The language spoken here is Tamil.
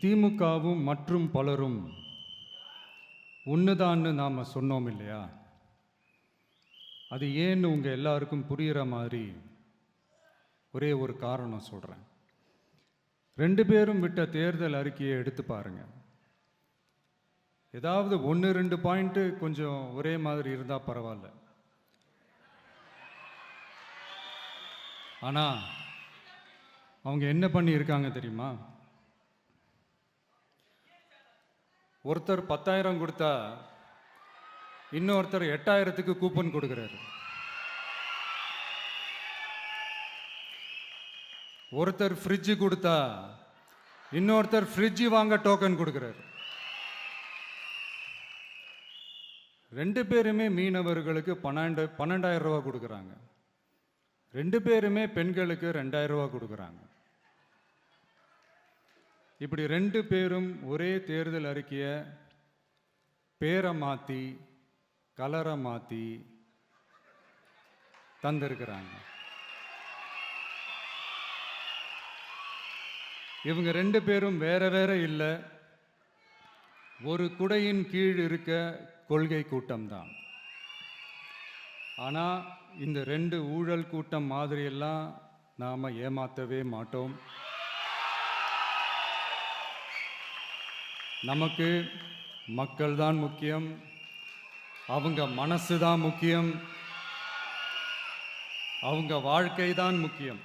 திமுகவும் மற்றும் பலரும் ஒன்றுதான்னு நாம் சொன்னோம் இல்லையா? அது ஏன்னு உங்கள் எல்லாருக்கும் புரிகிற மாதிரி ஒரே ஒரு காரணம் சொல்கிறேன். ரெண்டு பேரும் விட்ட தேர்தல் அறிக்கையை எடுத்து பாருங்க. ஏதாவது 1-2 பாயிண்ட்டு கொஞ்சம் ஒரே மாதிரி இருந்தால் பரவாயில்ல. ஆனால் அவங்க என்ன பண்ணியிருக்காங்க தெரியுமா? ஒருத்தர் 10,000 கொடுத்தா இன்னொருத்தர் 8,000க்கு கூப்பன் கொடுக்குறாரு. ஒருத்தர் ஃப்ரிட்ஜு கொடுத்தா இன்னொருத்தர் ஃப்ரிட்ஜு வாங்க டோக்கன் கொடுக்குறாரு. ரெண்டு பேருமே மீனவர்களுக்கு 12,000 ரூபா கொடுக்குறாங்க. ரெண்டு பேருமே பெண்களுக்கு 2,000 ரூபா கொடுக்குறாங்க. இப்படி ரெண்டு பேரும் ஒரே தேர்தல் அறிக்கையை பேரை மாற்றி கலரை மாற்றி தந்திருக்கிறாங்க. இவங்க ரெண்டு பேரும் வேற வேற இல்லை, ஒரு குடையின் கீழ் இருக்க கொள்கை கூட்டம்தான். ஆனால் இந்த ரெண்டு ஊழல் கூட்டம் மாதிரியெல்லாம் நாம் ஏமாற்றவே மாட்டோம். நமக்கு மக்கள் தான் முக்கியம், அவங்க மனசு தான் முக்கியம், அவங்க வாழ்க்கை தான் முக்கியம்.